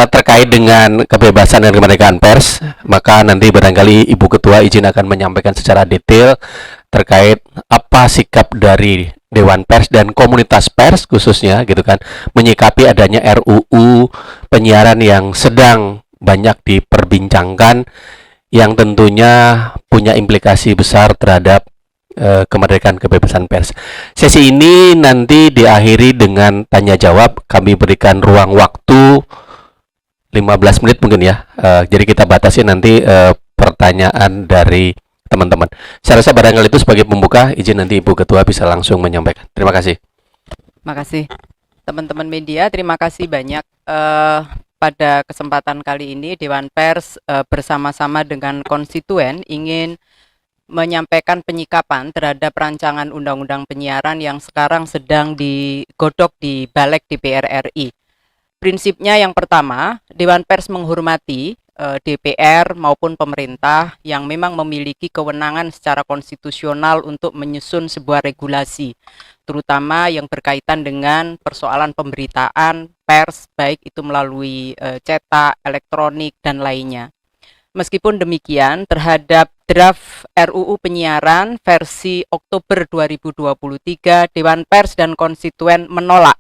terkait dengan kebebasan dan kemerdekaan pers, maka nanti barangkali Ibu Ketua izin akan menyampaikan secara detail terkait apa sikap dari Dewan Pers dan komunitas pers khususnya gitu kan menyikapi adanya RUU penyiaran yang sedang banyak diperbincangkan yang tentunya punya implikasi besar terhadap kemerdekaan kebebasan pers. Sesi ini nanti diakhiri dengan tanya jawab. Kami berikan ruang waktu 15 menit mungkin ya. Jadi kita batasi nanti pertanyaan dari teman-teman. Saya rasa barangkali itu sebagai pembuka, izin nanti Ibu Ketua bisa langsung menyampaikan. Terima kasih. Terima kasih teman-teman media, terima kasih banyak. Pada kesempatan kali ini Dewan Pers bersama-sama dengan konstituen ingin menyampaikan penyikapan terhadap rancangan undang-undang penyiaran yang sekarang sedang digodok di Balik DPR RI. Prinsipnya yang pertama, Dewan Pers menghormati DPR maupun pemerintah yang memang memiliki kewenangan secara konstitusional untuk menyusun sebuah regulasi, terutama yang berkaitan dengan persoalan pemberitaan pers, baik itu melalui cetak, elektronik, dan lainnya. Meskipun demikian, terhadap draft RUU penyiaran versi Oktober 2023, Dewan Pers dan konstituen menolak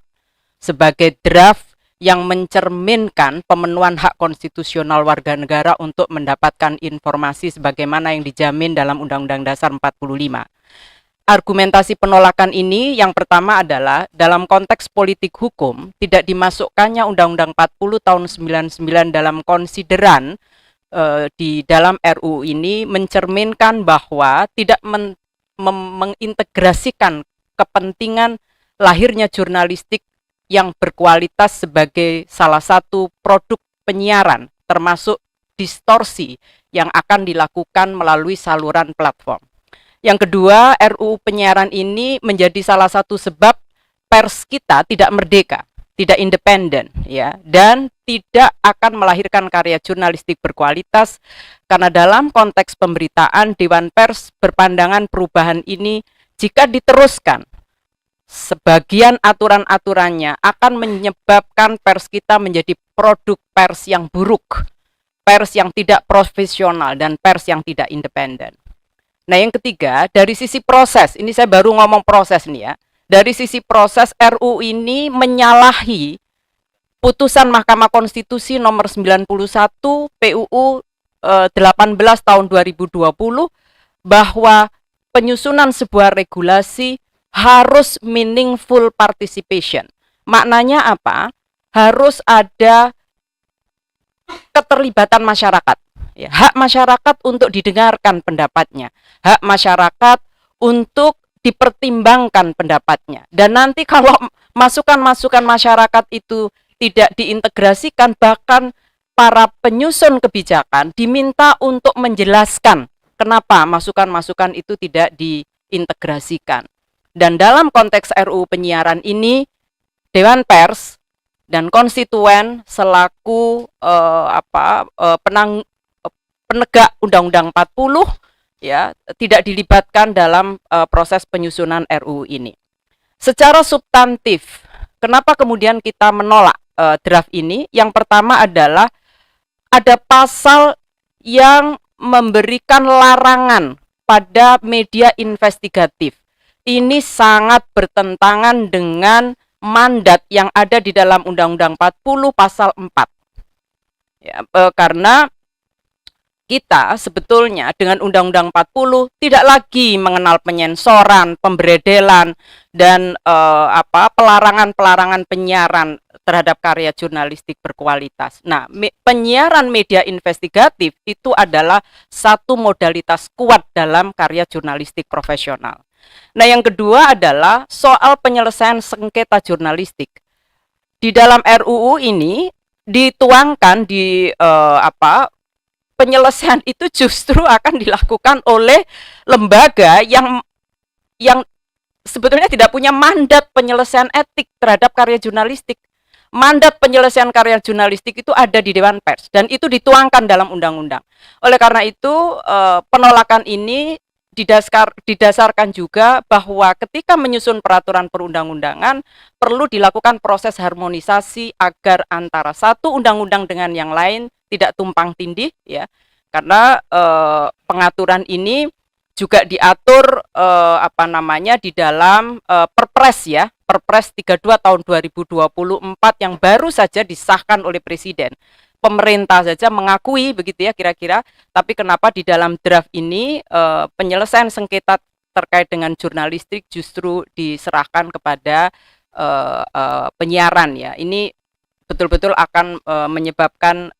sebagai draft yang mencerminkan pemenuhan hak konstitusional warga negara untuk mendapatkan informasi sebagaimana yang dijamin dalam Undang-Undang Dasar 45. Argumentasi penolakan ini yang pertama adalah dalam konteks politik hukum tidak dimasukkannya Undang-Undang 40 tahun 99 dalam konsideran di dalam RUU ini mencerminkan bahwa tidak mengintegrasikan kepentingan lahirnya jurnalistik yang berkualitas sebagai salah satu produk penyiaran, termasuk distorsi yang akan dilakukan melalui saluran platform. Yang kedua, RUU penyiaran ini menjadi salah satu sebab pers kita tidak merdeka, tidak independen, ya, dan tidak akan melahirkan karya jurnalistik berkualitas karena dalam konteks pemberitaan Dewan Pers berpandangan perubahan ini jika diteruskan sebagian aturan-aturannya akan menyebabkan pers kita menjadi produk pers yang buruk, pers yang tidak profesional, dan pers yang tidak independen. Nah, yang ketiga, dari sisi proses, ini saya baru ngomong proses nih ya, dari sisi proses RUU ini menyalahi putusan Mahkamah Konstitusi nomor 91 PUU 18 tahun 2020 bahwa penyusunan sebuah regulasi harus meaningful participation. Maknanya apa? Harus ada keterlibatan masyarakat. Ya, hak masyarakat untuk didengarkan pendapatnya. Hak masyarakat untuk dipertimbangkan pendapatnya. Dan nanti kalau masukan-masukan masyarakat itu tidak diintegrasikan, bahkan para penyusun kebijakan diminta untuk menjelaskan kenapa masukan-masukan itu tidak diintegrasikan. Dan dalam konteks RUU penyiaran ini, Dewan Pers dan konstituen selaku penegak Undang-Undang 40 ya tidak dilibatkan dalam proses penyusunan RUU ini. Secara substantif, kenapa kemudian kita menolak draft ini? Yang pertama adalah ada pasal yang memberikan larangan pada media investigatif. Ini sangat bertentangan dengan mandat yang ada di dalam Undang-Undang 40 pasal 4. Ya, karena kita sebetulnya dengan Undang-Undang 40 tidak lagi mengenal penyensoran, pemberedelan, dan pelarangan-pelarangan penyiaran terhadap karya jurnalistik berkualitas. Nah, penyiaran media investigatif itu adalah satu modalitas kuat dalam karya jurnalistik profesional. Nah, yang kedua adalah soal penyelesaian sengketa jurnalistik. Di dalam RUU ini dituangkan di penyelesaian itu justru akan dilakukan oleh lembaga yang sebetulnya tidak punya mandat penyelesaian etik terhadap karya jurnalistik. Mandat penyelesaian karya jurnalistik itu ada di Dewan Pers dan itu dituangkan dalam undang-undang. Oleh karena itu penolakan ini didasarkan juga bahwa ketika menyusun peraturan perundang-undangan perlu dilakukan proses harmonisasi agar antara satu undang-undang dengan yang lain tidak tumpang tindih ya. Karena pengaturan ini juga diatur di dalam Perpres ya, Perpres 32 tahun 2024 yang baru saja disahkan oleh Presiden. Pemerintah saja mengakui begitu ya kira-kira, tapi kenapa di dalam draft ini penyelesaian sengketa terkait dengan jurnalistik justru diserahkan kepada penyiaran ya. Ini betul-betul akan menyebabkan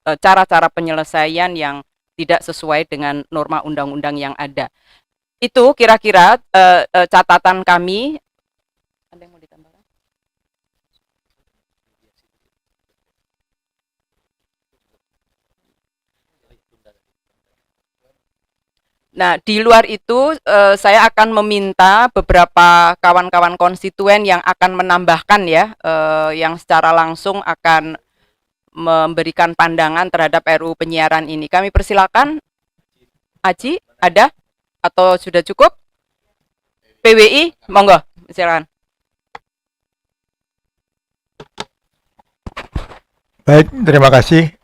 cara-cara penyelesaian yang tidak sesuai dengan norma undang-undang yang ada. Itu kira-kira catatan kami. Ada yang mau ditambahkan? Nah, di luar itu saya akan meminta beberapa kawan-kawan konstituen yang akan menambahkan ya, yang secara langsung akan memberikan pandangan terhadap RUU penyiaran ini. Kami persilakan. Aji, ada? Atau sudah cukup? PWI, monggo, silakan. Baik, terima kasih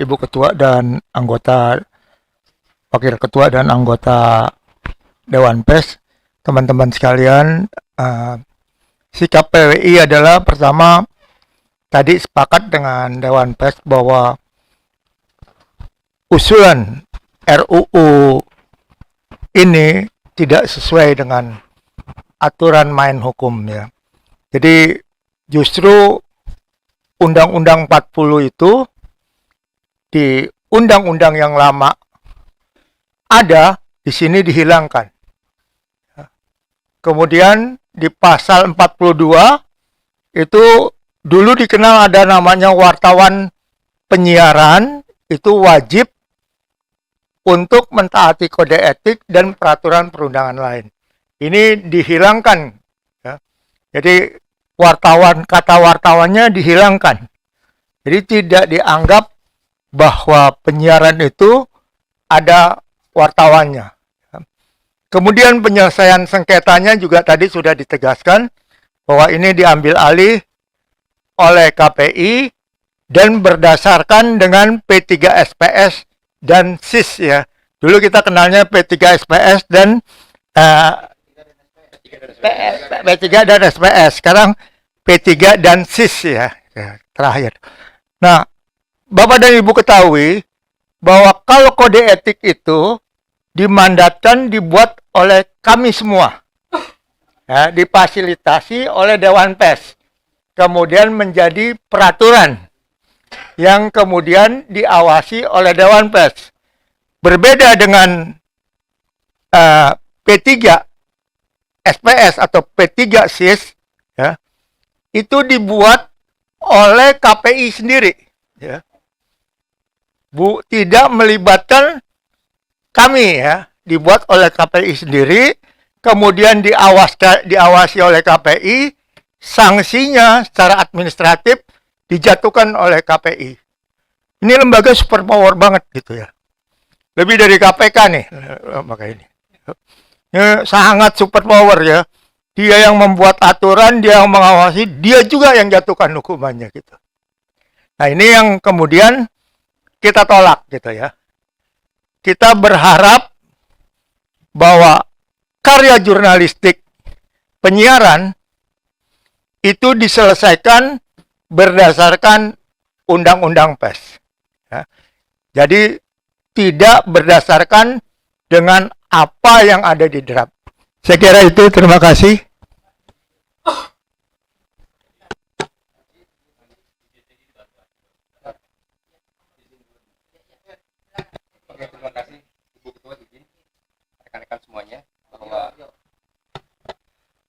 Ibu Ketua dan anggota, Wakil Ketua dan anggota Dewan Pers, teman-teman sekalian. Sikap PWI adalah pertama, tadi sepakat dengan Dewan Pers bahwa usulan RUU ini tidak sesuai dengan aturan main hukum ya. Jadi justru Undang-Undang 40 itu di undang-undang yang lama ada, di sini dihilangkan. Kemudian di pasal 42 itu dulu dikenal ada namanya wartawan penyiaran, itu wajib untuk mentaati kode etik dan peraturan perundangan lain. Ini dihilangkan. Ya. Jadi kata wartawannya dihilangkan. Jadi tidak dianggap bahwa penyiaran itu ada wartawannya. Kemudian penyelesaian sengketanya juga tadi sudah ditegaskan bahwa ini diambil alih oleh KPI dan berdasarkan dengan P3SPS dan SIS ya. Dulu kita kenalnya P3SPS dan P3 dan SPS. Sekarang P3 dan SIS ya, terakhir. Nah, Bapak dan Ibu ketahui bahwa kalau kode etik itu dimandatkan dibuat oleh kami semua, ya, difasilitasi oleh Dewan Pers, kemudian menjadi peraturan yang kemudian diawasi oleh Dewan Pers. Berbeda dengan P3 SPS atau P3 SIS, ya, itu dibuat oleh KPI sendiri, ya. Tidak melibatkan kami ya, dibuat oleh KPI sendiri, kemudian diawasi oleh KPI, sanksinya secara administratif dijatuhkan oleh KPI. Ini lembaga super power banget gitu ya. Lebih dari KPK nih, lembaga ini. Ini sangat super power ya. Dia yang membuat aturan, dia yang mengawasi, dia juga yang jatuhkan hukumannya gitu. Nah, ini yang kemudian kita tolak gitu ya. Kita berharap bahwa karya jurnalistik penyiaran itu diselesaikan berdasarkan Undang-Undang Pers. Ya. Jadi tidak berdasarkan dengan apa yang ada di draft. Saya kira itu, terima kasih. Terima kasih Ibu Ketua, izin rekan-rekan semuanya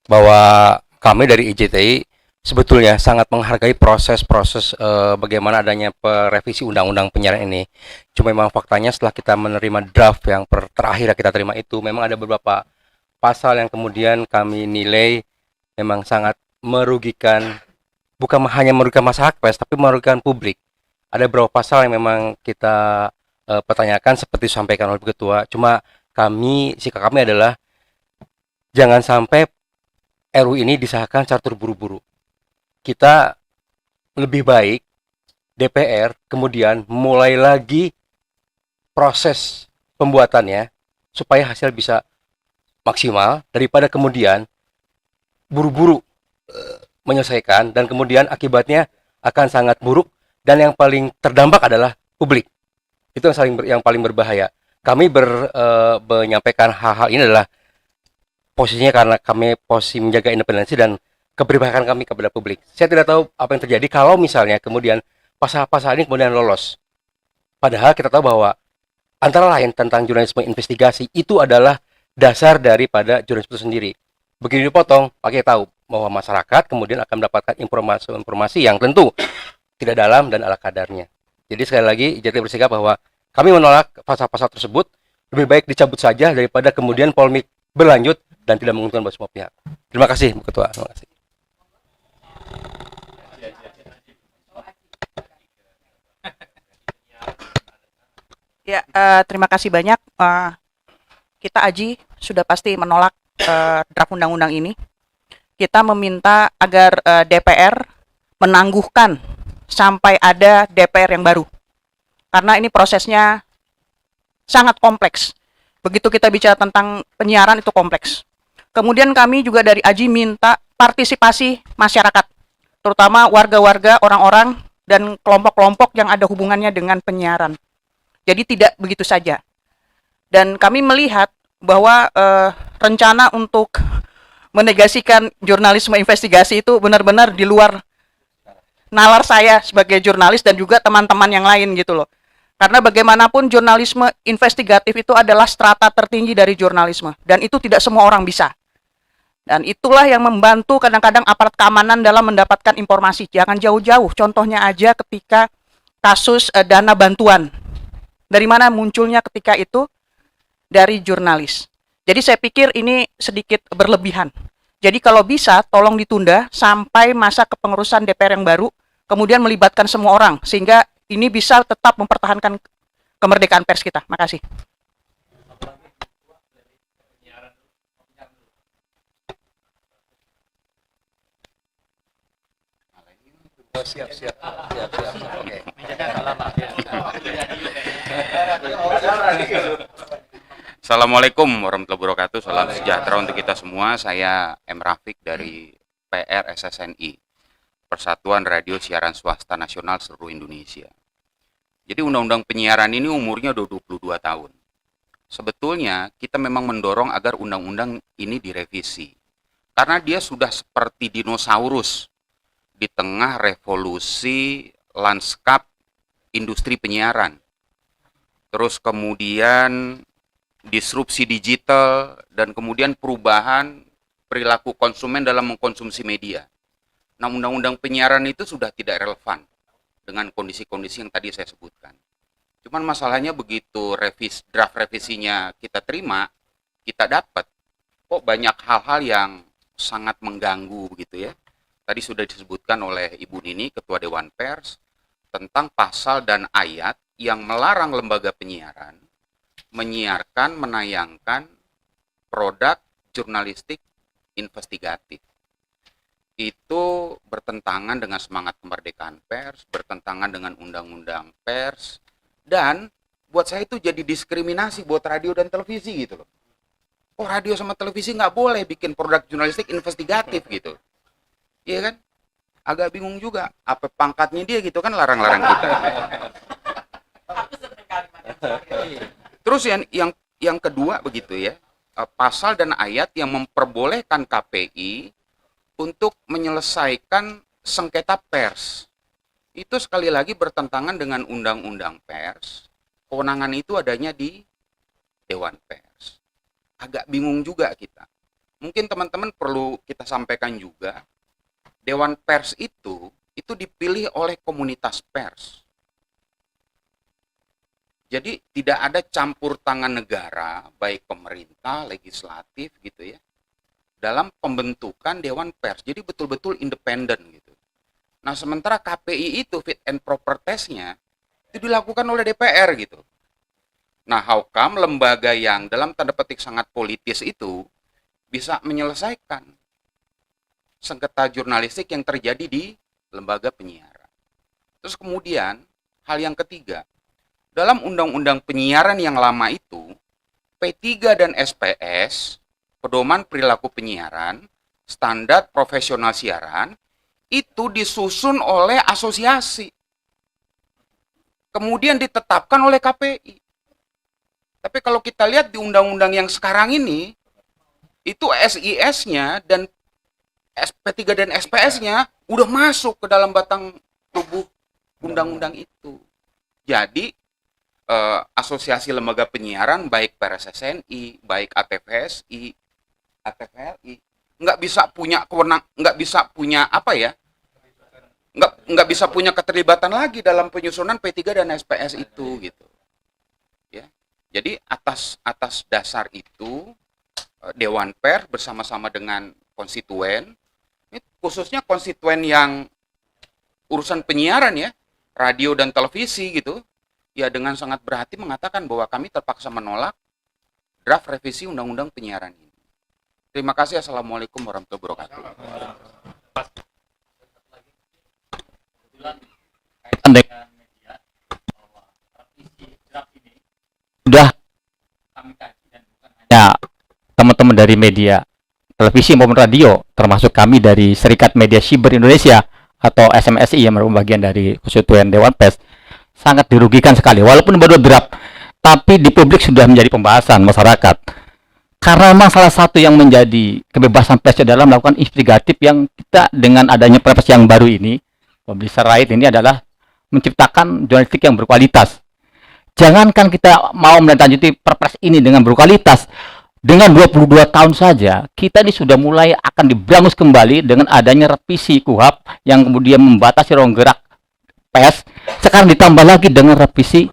bahwa kami dari IJTI sebetulnya sangat menghargai proses-proses bagaimana adanya revisi undang-undang penyiaran ini. Cuma memang faktanya setelah kita menerima draft yang terakhir yang kita terima itu, memang ada beberapa pasal yang kemudian kami nilai memang sangat merugikan, bukan hanya merugikan masyarakat pers, tapi merugikan publik. Ada beberapa pasal yang memang kita pertanyakan seperti disampaikan oleh Ketua. Cuma sikap kami adalah jangan sampai RU ini disahkan secara terburu-buru. Kita lebih baik DPR kemudian mulai lagi proses pembuatannya supaya hasil bisa maksimal daripada kemudian buru-buru menyelesaikan dan kemudian akibatnya akan sangat buruk dan yang paling terdampak adalah publik. Itu yang paling berbahaya. Kami menyampaikan hal-hal ini adalah posisinya karena kami posisi menjaga independensi dan keberpihakan kami kepada publik. Saya tidak tahu apa yang terjadi kalau misalnya kemudian pasal-pasal ini kemudian lolos. Padahal kita tahu bahwa antara lain tentang jurnalisme investigasi itu adalah dasar daripada jurnalisme itu sendiri. Begitu dipotong, pakai tahu bahwa masyarakat kemudian akan mendapatkan informasi-informasi yang tentu tidak dalam dan ala kadarnya. Jadi sekali lagi, IJT bersikap bahwa kami menolak pasal-pasal tersebut, lebih baik dicabut saja daripada kemudian polemik berlanjut dan tidak menguntungkan buat semua pihak. Terima kasih, Bu Ketua. Terima kasih. Ya, terima kasih banyak. Kita Aji sudah pasti menolak draft undang-undang ini. Kita meminta agar DPR menangguhkan sampai ada DPR yang baru. Karena ini prosesnya sangat kompleks. Begitu kita bicara tentang penyiaran itu kompleks. Kemudian kami juga dari Aji minta partisipasi masyarakat, terutama warga-warga, orang-orang, dan kelompok-kelompok yang ada hubungannya dengan penyiaran. Jadi tidak begitu saja. Dan kami melihat bahwa rencana untuk menegasikan jurnalisme investigasi itu benar-benar di luar nalar saya sebagai jurnalis dan juga teman-teman yang lain gitu loh. Karena bagaimanapun jurnalisme investigatif itu adalah strata tertinggi dari jurnalisme. Dan itu tidak semua orang bisa. Dan itulah yang membantu kadang-kadang aparat keamanan dalam mendapatkan informasi. Jangan jauh-jauh. Contohnya aja ketika kasus dana bantuan. Dari mana munculnya ketika itu? Dari jurnalis. Jadi saya pikir ini sedikit berlebihan. Jadi kalau bisa tolong ditunda sampai masa kepengurusan DPR yang baru, kemudian melibatkan semua orang, sehingga ini bisa tetap mempertahankan kemerdekaan pers kita. Makasih. Assalamualaikum warahmatullahi wabarakatuh. Salam sejahtera untuk kita semua. Saya M. Rafiq dari PRSSNI, Persatuan Radio Siaran Swasta Nasional seluruh Indonesia. Jadi undang-undang penyiaran ini umurnya udah 22 tahun. Sebetulnya kita memang mendorong agar undang-undang ini direvisi. Karena dia sudah seperti dinosaurus di tengah revolusi lanskap industri penyiaran. Terus kemudian disrupsi digital dan kemudian perubahan perilaku konsumen dalam mengkonsumsi media. Nah, undang-undang penyiaran itu sudah tidak relevan dengan kondisi-kondisi yang tadi saya sebutkan. Cuman masalahnya begitu draft revisinya kita terima, kita dapat kok banyak hal-hal yang sangat mengganggu gitu ya. Tadi sudah disebutkan oleh Ibu Nini, Ketua Dewan Pers, tentang pasal dan ayat yang melarang lembaga penyiaran menyiarkan, menayangkan produk jurnalistik investigatif. Itu bertentangan dengan semangat kemerdekaan pers, bertentangan dengan undang-undang pers, dan buat saya itu jadi diskriminasi buat radio dan televisi gitu loh. Oh, radio sama televisi nggak boleh bikin produk jurnalistik investigatif gitu. Iya kan? Agak bingung juga. Apa pangkatnya dia gitu kan, larang-larang kita. Terus yang kedua begitu ya, pasal dan ayat yang memperbolehkan KPI untuk menyelesaikan sengketa pers. Itu sekali lagi bertentangan dengan undang-undang pers. Kewenangan itu adanya di Dewan Pers. Agak bingung juga kita. Mungkin teman-teman perlu kita sampaikan juga, Dewan Pers itu dipilih oleh komunitas pers. Jadi tidak ada campur tangan negara, baik pemerintah, legislatif gitu ya, dalam pembentukan Dewan Pers. Jadi betul-betul independen gitu. Nah, sementara KPI itu fit and proper test-nya itu dilakukan oleh DPR gitu. Nah, how come lembaga yang dalam tanda petik sangat politis itu bisa menyelesaikan sengketa jurnalistik yang terjadi di lembaga penyiaran? Terus kemudian, hal yang ketiga, dalam undang-undang penyiaran yang lama itu, P3 dan SPS, Pedoman Perilaku Penyiaran, Standar Profesional Siaran, itu disusun oleh asosiasi. Kemudian ditetapkan oleh KPI. Tapi kalau kita lihat di undang-undang yang sekarang ini, itu SIS-nya dan SP3 dan SPS-nya udah masuk ke dalam batang tubuh undang-undang itu. Jadi, asosiasi lembaga penyiaran, baik PRSSNI, baik ATVSI, ATVRI, nggak bisa punya kewenangan, nggak bisa punya apa ya, nggak bisa punya keterlibatan lagi dalam penyusunan P3 dan SPS itu gitu. Ya. Jadi atas dasar itu Dewan Pers bersama-sama dengan konstituen, ini khususnya konstituen yang urusan penyiaran ya, radio dan televisi gitu, ya dengan sangat berhati mengatakan bahwa kami terpaksa menolak draft revisi Undang-Undang Penyiaran ini. Terima kasih. Assalamualaikum warahmatullahi wabarakatuh. Sudah kami kaji dan bukan hanya teman-teman dari media televisi maupun radio, termasuk kami dari Serikat Media Siber Indonesia atau SMSI yang merupakan bagian dari konstituen Dewan Pers, sangat dirugikan sekali. Walaupun baru draft, tapi di publik sudah menjadi pembahasan masyarakat. Karena memang salah satu yang menjadi kebebasan pers adalah melakukan investigatif yang kita dengan adanya Perpres yang baru ini, Publisher Right ini adalah menciptakan jurnalistik yang berkualitas. Jangankan kita mau melanjuti Perpres ini dengan berkualitas, dengan 22 tahun saja, kita ini sudah mulai akan diberangus kembali dengan adanya revisi KUHP yang kemudian membatasi ruang gerak pers. Sekarang ditambah lagi dengan revisi,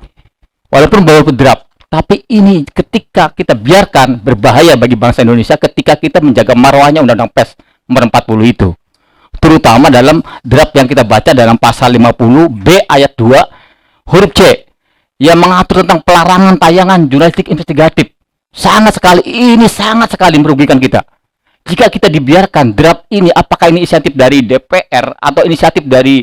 walaupun baru draft, tapi ini ketika kita biarkan berbahaya bagi bangsa Indonesia ketika kita menjaga marwahnya Undang-Undang Pers nomor 40 itu. Terutama dalam draft yang kita baca dalam pasal 50B ayat 2 huruf C yang mengatur tentang pelarangan tayangan jurnalistik investigatif. Sangat sekali merugikan kita. Jika kita dibiarkan draft ini, apakah ini inisiatif dari DPR atau inisiatif dari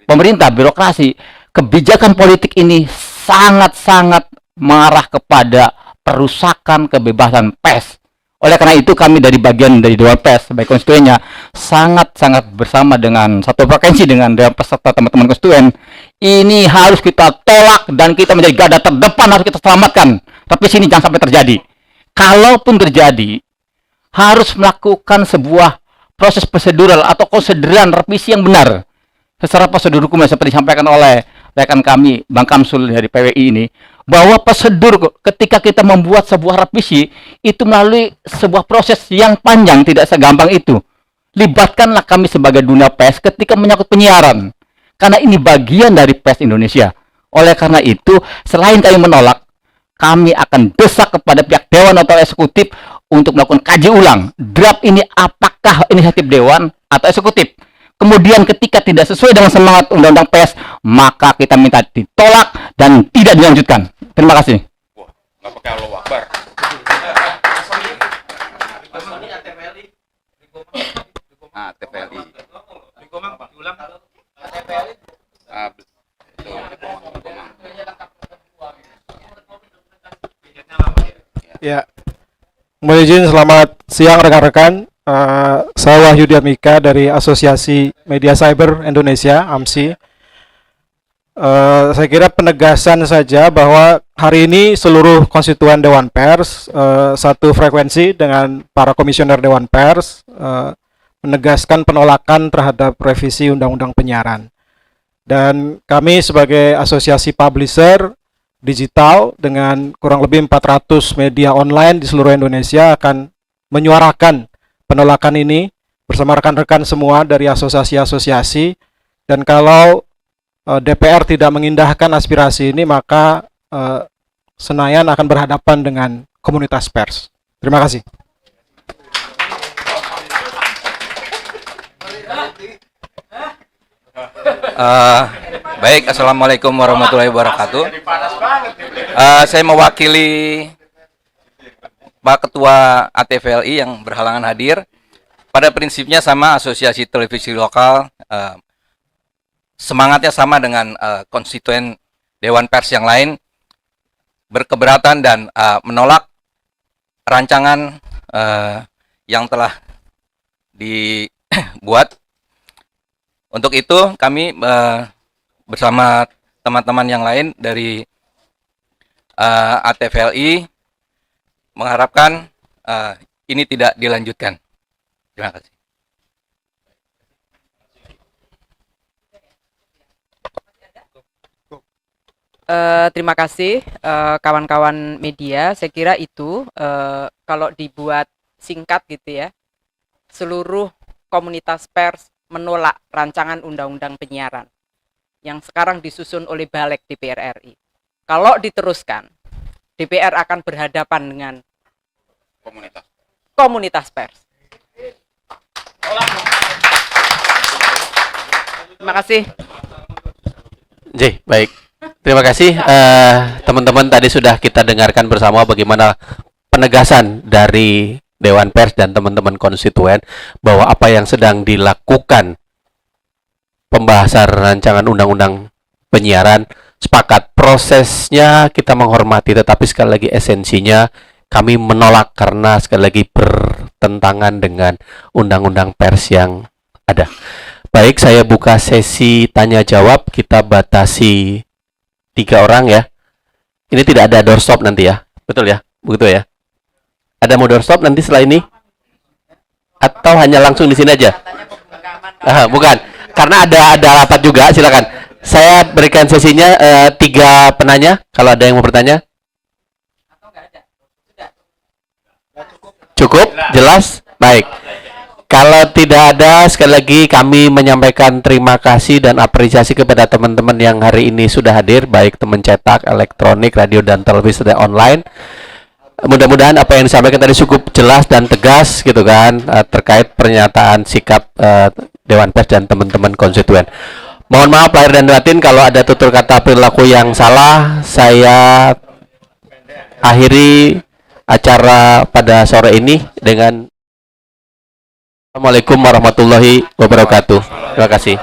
pemerintah, birokrasi, kebijakan politik ini sangat-sangat mengarah kepada perusakan kebebasan pers. Oleh karena itu kami dari bagian dari Dewan Pers sebagai konstituennya sangat-sangat bersama dengan satu frekuensi dengan Dewan Pers serta teman-teman konstituen. Ini harus kita tolak dan kita menjadi garda terdepan, harus kita selamatkan. Revisi ini jangan sampai terjadi. Kalaupun terjadi, harus melakukan sebuah proses prosedural atau konsideran revisi yang benar. Secara prosedur hukum yang seperti disampaikan oleh rekan kami Bang Kamsul dari PWI ini, bahwa prosedur ketika kita membuat sebuah revisi itu melalui sebuah proses yang panjang, tidak segampang itu. Libatkanlah kami sebagai dunia pers ketika menyangkut penyiaran, karena ini bagian dari pers Indonesia. Oleh karena itu, selain kami menolak, kami akan desak kepada pihak Dewan atau Eksekutif untuk melakukan kaji ulang draft ini, apakah inisiatif Dewan atau Eksekutif. Kemudian ketika tidak sesuai dengan semangat Undang-Undang Pers, maka kita minta ditolak dan tidak dilanjutkan. Terima kasih. Wah, nggak pakai Allahu Akbar. TPLI. Ya, mohon izin selamat siang rekan-rekan. Saya Wahyu Diamika dari Asosiasi Media Cyber Indonesia (AMSI). Saya kira penegasan saja bahwa hari ini seluruh konstituen Dewan Pers satu frekuensi dengan para komisioner Dewan Pers menegaskan penolakan terhadap revisi Undang-Undang Penyiaran. Dan kami sebagai asosiasi publisher digital dengan kurang lebih 400 media online di seluruh Indonesia akan menyuarakan penolakan ini bersama rekan-rekan semua dari asosiasi-asosiasi. Dan kalau DPR tidak mengindahkan aspirasi ini, maka Senayan akan berhadapan dengan komunitas pers. Terima kasih. Baik, Assalamualaikum warahmatullahi wabarakatuh. Saya mewakili Pak Ketua ATVLI yang berhalangan hadir. Pada prinsipnya sama, asosiasi televisi lokal, semangatnya sama dengan konstituen Dewan Pers yang lain, berkeberatan dan menolak rancangan yang telah dibuat. Untuk itu kami bersama teman-teman yang lain dari ATVLI mengharapkan ini tidak dilanjutkan. Terima kasih. Terima kasih kawan-kawan media. Saya kira itu kalau dibuat singkat gitu ya, seluruh komunitas pers menolak rancangan undang-undang penyiaran yang sekarang disusun oleh Balik DPR RI. Kalau diteruskan, DPR akan berhadapan dengan komunitas pers. Terima kasih. Baik. Terima kasih teman-teman, tadi sudah kita dengarkan bersama bagaimana penegasan dari Dewan Pers dan teman-teman konstituen bahwa apa yang sedang dilakukan pembahasan rancangan undang-undang penyiaran, sepakat prosesnya kita menghormati, tetapi sekali lagi esensinya kami menolak karena sekali lagi bertentangan dengan undang-undang pers yang ada. Baik, saya buka sesi tanya jawab, kita batasi 3 orang ya. Ini tidak ada doorstop nanti ya, betul ya, begitu ya. Ada mau doorstop nanti setelah ini? Atau hanya langsung di sini aja? Bukan, karena ada rapat juga. Silakan. Saya berikan sesinya 3 penanya. Kalau ada yang mau bertanya? Cukup? Jelas? Baik. Kalau tidak ada, sekali lagi kami menyampaikan terima kasih dan apresiasi kepada teman-teman yang hari ini sudah hadir, baik teman cetak, elektronik, radio, dan televisi dan online. Mudah-mudahan apa yang disampaikan tadi cukup jelas dan tegas gitu kan, terkait pernyataan sikap Dewan Pers dan teman-teman konstituen. Mohon maaf lahir dan batin kalau ada tutur kata perilaku yang salah. Saya akhiri acara pada sore ini dengan Assalamualaikum warahmatullahi wabarakatuh. Terima kasih.